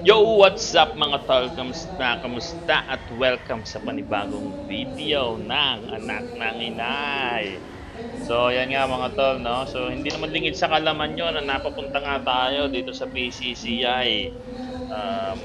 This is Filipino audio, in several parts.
Yo, what's up mga tol? Kamusta? Kamusta? At welcome sa panibagong video ng Anak ng Inay. So, yan nga mga tol, no? So, hindi naman lingid sa kalaman nyo na napapunta nga tayo dito sa PCCI um,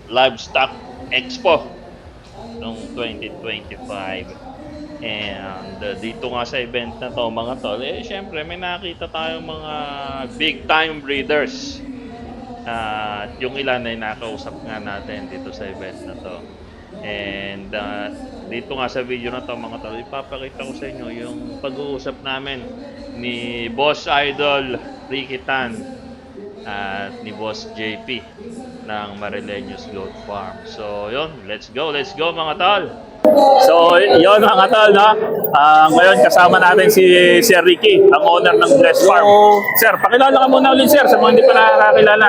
Livestock Expo noong 2025. And dito nga sa event na to mga tol, syempre may nakita tayong mga big time breeders. At yung ilan ay nakausap nga natin dito sa event na to. And dito nga sa video na to mga tol, ipapakita ko sa inyo yung pag-uusap namin ni Boss Idol Ricky Tan at ni Boss JP ng Marileños Goat Farm. So yun, let's go mga tol! So, yun mga tol, no? Ngayon kasama natin si Sir Ricky, ang owner ng Bless Farm. Sir, pakilala ka muna ulit, sir, sa mga hindi pa nakakilala.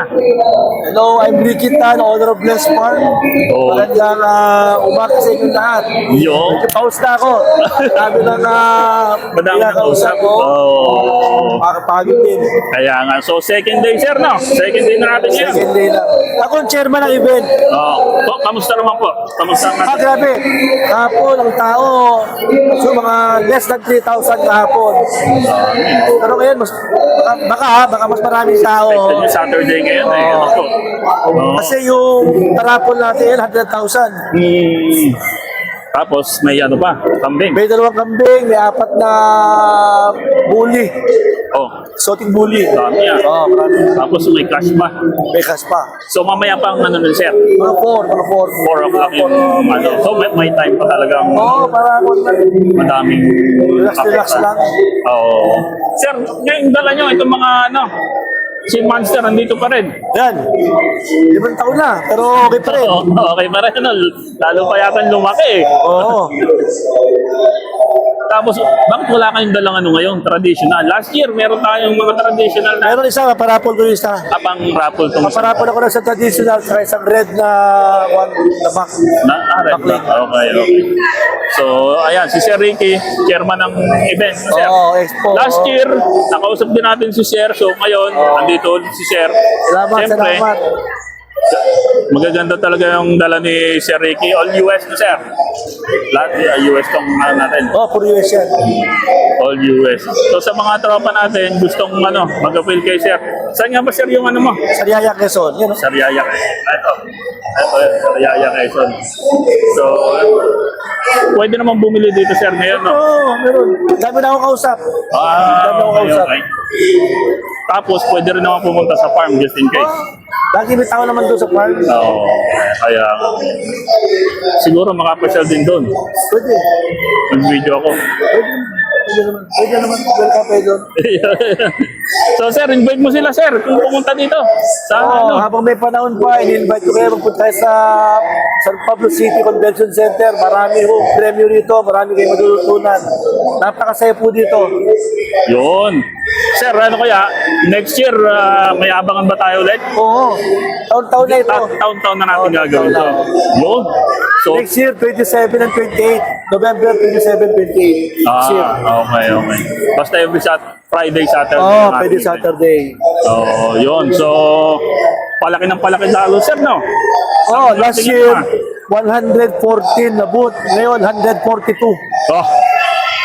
Hello, I'm Ricky Tan, owner of Bless Farm. Oh. Magandang umaga sa inyong lahat. Yo. Pause na ako. Sabi lang Madami na kausap. Oh. Makakapagod din. Kaya nga, so second day, sir, no? Second day na natin ngayon. Second day na. Ako ang chairman ng event. Kamusta naman po? Kamusta natin? Grabe. Kahapon, ang tao, so mga less than 3,000 kahapon. Pero ngayon, baka mas maraming tao. Expected yung Saturday ngayon, ano po? Kasi yung tarapon natin, 100,000. Tapos may ano pa, kambing. May 2 kambing, may 4 na bully. Oh, Exotic bully. dami yan. Marami. Tapos may cash pa. May cash pa. So mamaya pa ang ano nun, sir? Mga 4. 4 o'clock yung ano. So may time pa talagang Parang madaming relax lang. Oo. Sir, ngayon dala nyo itong mga ano, si Monster nandito pa rin. Yan. 5 taon na, pero okay pa rin. Okay pa rin. Ano, lalo pa yata lumaki eh. Oo. Tapos, bakit wala kayong dalang ano ngayon? Traditional. Last year, meron tayong mga traditional na Meron isa, parapol ko yung isa. abang raffle tong Parapol ako na sa traditional, saka isang red na one na back. red ba? Okay. So, ayan, si Sir Ricky, chairman ng event. Sir. Expo. Last year, nakausap din natin si Sir. So, ngayon, andito ulit si Sir. Siyempre, Salamat. magaganda talaga yung dala ni Sir Ricky. All US na, Sir. Lahat US tong ano natin. Puro US yan. All US. So, sa mga tropa natin, gustong ano, mag-appeal kay Sir. Saan nga ba, Sir, yung ano mo? Sariaya Quezon. Yan. Sariaya. Ito, Sariaya Quezon. So, pwede naman bumili dito, Sir, ngayon, no? Meron. Dami na akong kausap. Dami na akong kausap. Okay. Tapos, pwede rin naman pumunta sa farm just in case. Lagi may tao naman doon sa farm. Oo. Kaya, siguro makapasyal din doon. Pwede. Mag-video ako. Pwede naman. Welcome kayo doon. So, Sir, invite mo sila, Sir, kung pumunta dito. Sa ano? Habang may panahon pa, in-invite ko kayo magpunta sa San Pablo City Convention Center. Marami ho premyo rito, marami kayo matututunan. Napakasaya po dito. Yun. Sir, ano kaya, next year, may abangan ba tayo ulit? Oo. Taon-taon na ito. Taon-taon na natin gagawin to. Yun. So, Next year, 27 and 28. November 27, 28. Next year. Okay. Basta every Friday, Saturday. Pwede Saturday. So, yun. So, palaki ng palaki lalo, Sir, no? Last year, 114 na booth. Ngayon, 142. Oh,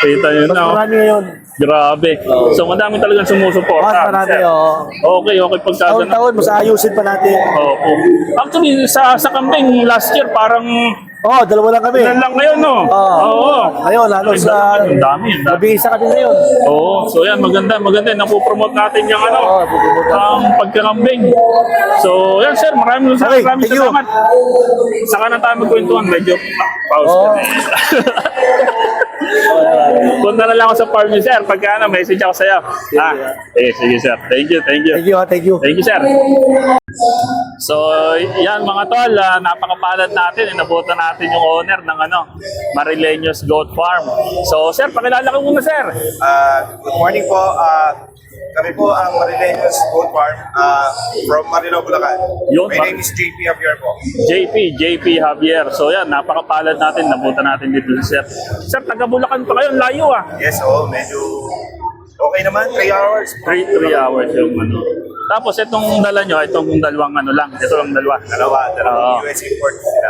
kita yun Mas na. marami ngayon. Grabe. So, madami talagang sumusuporta. Mas marami, Sir. Okay, pagkagano. Taon-taon, mas ayusin pa natin. Opo. Actually, sa kambing last year, parang 2 lang kami. ilan lang ngayon, no? Oo. Ngayon, lalo sa... Ang dami. Nabihisa kami ngayon. Oo. So, yan, maganda. Napupromote natin yung ano, ang pagkakambing. So, yan, sir, maraming Okay, thank you. salamat. Saka na tayo magkwentuhan. Medyo pause ka na. Punta na lang ako sa farm niyo, sir. Pagka ano, message ako sa'yo. Sige, sir. Thank you. Thank you. Thank you, sir. So, yan mga tol, napakapalad natin. Inabutan natin yung owner ng Marileños Goat Farm. So, sir, pakilala ko muna, sir. Good morning po. Kami po ang Marileños Goat Farm from Marilao, Bulacan. Yun, My name is JP Javier po. JP Javier. So, yan, napakapalad natin. Nabutan natin dito, sir. Sir, taga Bulacan pa kayo. Layo, Yes, medyo okay naman. 3 hours. 3 hours yung Tapos itong dala nyo, itong dalawang ano lang. Ito lang dalawa. Dalawang Oo. US import sila.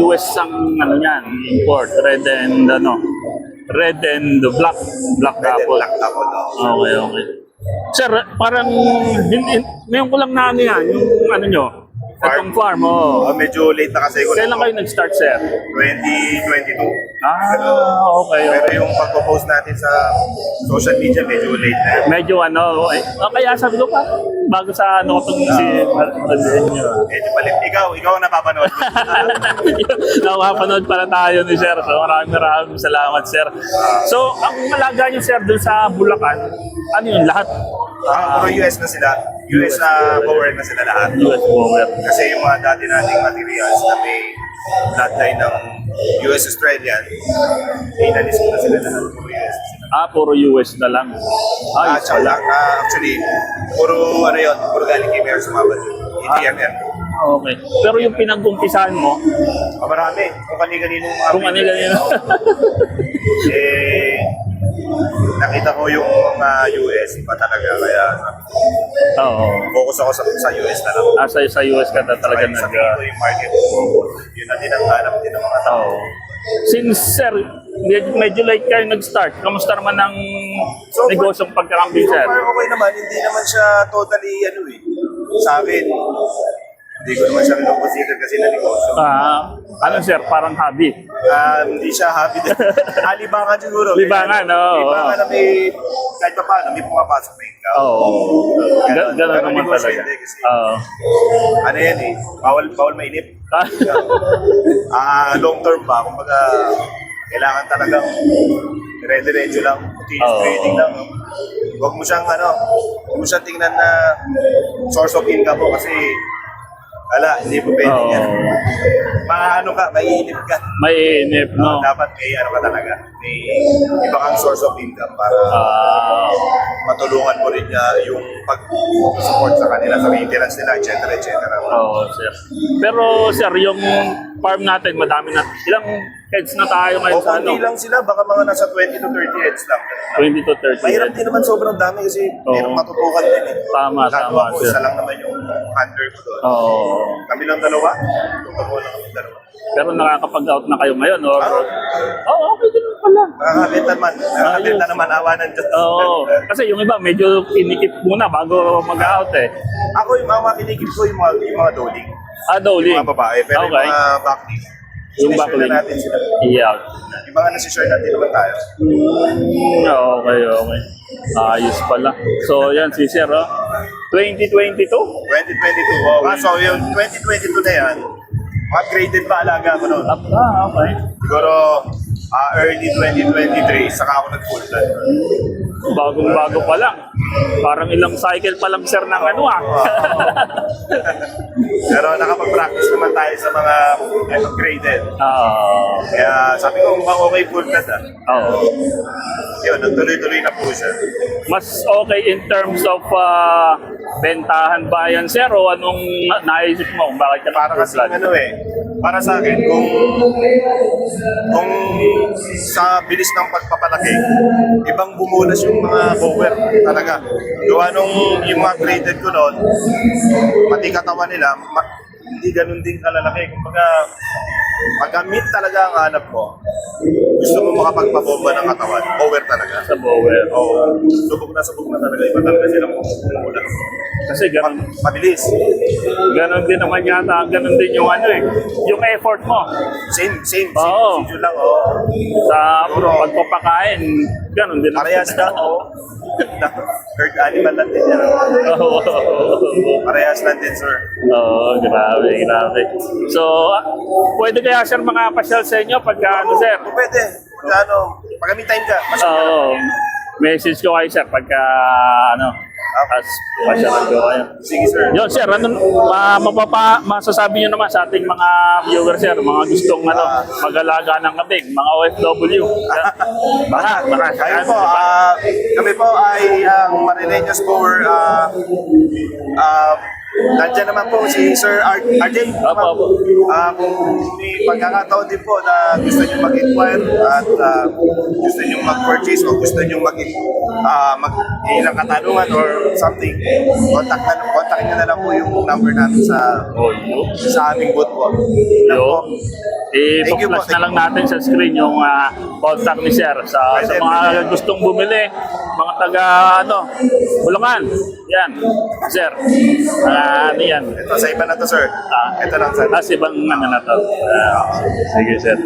US ang ano yan, import. Red and black. Black Red and apple. black apple. no? Okay, okay. Sir, parang ngayon ko lang na ano yan, yung ano nyo, itong farm, Medyo late na kasi ko. Kailan kayo nag-start, sir? 2022. Okay. Pero yung pagpo-post natin sa social media, medyo late na. Medyo ano, kaya sabi ko pa, bago sa ano itong si Marlenyo. Medyo palit. Ikaw ang napapanood. Nakapanood pala tayo ni Sir. So maraming salamat, Sir. So, ang malaga niyo, Sir, dun sa Bulacan, ano yun, lahat? Puro US na sila. US na power na sila lahat. US Power. Kasi yung mga dati nating materials na may bloodline ng US Australian, inalis ko na sila lahat. Puro US na sila. Puro US na lang. Tsaka lang, actually, puro ano yun, puro galing kay Mayor Sumabal. ETMM. Okay. Pero yung pinag-umpisahan mo, Marami. Kung kani-kaninong mga kung ano ganyan. nakita ko yung mga US, iba talaga. Kaya sabi ko, Oo. focus ako sa US na lang. Sa US ka na talaga Sa tingin ko yung market. Yun na din ang hanap din ng mga tao. Oo. Since, Sir, medyo late kayo nag-start, kamusta naman ang So, negosyong pagkakambing, So Sir? far okay naman, hindi naman siya totally sa akin. Hindi ko naman siya consider kasi na negosyo. Ano, Sir, parang hobby? Hindi siya happy din. Libangan siguro. Libangan, oo. Libangan na may, kahit pa paano, may pumapasok na income. Oo. Gano'n Pero naman negosyo talaga. hindi kasi, Oo. ano yan bawal mainip. Long term ba, kumbaga, kailangan talagang dire-diretso lang, continuous Oo. trading lang. Huwag mo siyang tingnan na source of income mo kasi hindi po pwede Oo. yan. Maiinip ka. May inip, no? Dapat may ka talaga. May iba kang source of income para matulungan mo rin yung pag-support sa kanila, sa maintenance nila, etc. Oo, Sir. Pero, Sir, yung farm natin, madami na. Ilang heads na tayo O ngayon sa ano? konti lang sila, baka mga nasa 20 to 30 heads lang. 20 to 30 Mahirap heads. din naman sobrang dami kasi mahirap matutukan din eh. Tama, Lalo tama, ako, sir. isa lang naman yung handler ko doon. Oo. Kami lang dalawa, tutuko lang kami dalawa. Pero nakakapag-out na kayo ngayon, or? Oo, okay din pala. Nakakabenta naman, awa ng Diyos. Oo. Kasi yung iba, medyo kinikip muna bago mag-out eh. Ako yung mga kinikip ko yung mga doling. Dowling. Yung mga babae, pero Okay. yung mga backling. Yung sinishare backling. na natin sila. Yeah. Yung mga nasishare natin naman tayo. Okay, okay. Ayos pala. So, yan si Sir, 2022? 2022. So yung 2022 na yan, upgraded pa alaga ko noon. Okay. Siguro early 2023, saka ako nag-full time. Bagong-bago pa lang. Parang ilang cycle pa lang, Sir, ng ano Pero nakapag-practice naman tayo sa mga upgraded. Ah, Kaya sabi ko, mukhang okay full time oo. Yun, nagtuloy-tuloy na po siya. Mas okay in terms of bentahan ba yan, Sir? O anong naisip mo? Bakit ka Para kasi para sa akin, kung sa bilis ng pagpapalaki, ibang bumunas yung mga power talaga. Gawa nung yung mga graded ko noon, pati katawan nila, hindi ganun din kalalaki. Kumbaga, pag-meat talaga ang hanap mo, gusto mo makapagpabomba ng katawan, power talaga. sa Bower? Oo, subok na talaga. Iba talaga silang bumunas. Kasi ganun, Mabilis. ganun din naman yata, ganun din yung yung effort mo Same Oo. yun lang, oo. sa pagpapakain, ganun din. Parehas lang, oo. Herd animal lang din yan. Oo. Parehas lang din, sir. Oo, grabe. So, pwede kaya, Sir, mga pasyal sa inyo pagka, Sir? Kung pwede, pag may time ka, Oo. Message ko kayo, Sir, pagka, as pasyalan ko kayo. Sige, sir. Yun, Sir, masasabi nyo naman sa ating mga viewers, Sir, mga gustong mag-alaga ng kabig, mga OFW. Baka Ayun po, kami po ay ang Marileños Power Nandiyan naman po si Sir RJ. Opo, opo. Kung may pagkakataon din po na gusto nyo mag-inquire at gusto nyo mag-purchase o gusto nyo ilang katanungan or something, contact nyo na lang po yung number namin sa aming booth po. Yan po. Thank you po, I-flash na lang natin sa screen yung contact ni Sir sa mga gustong bumili, mga taga Bulacan. Yan, Sir. Ano yan? Ito, sa iba na to, sir. Ito lang, sir. Ibang na to. Sige, Sir.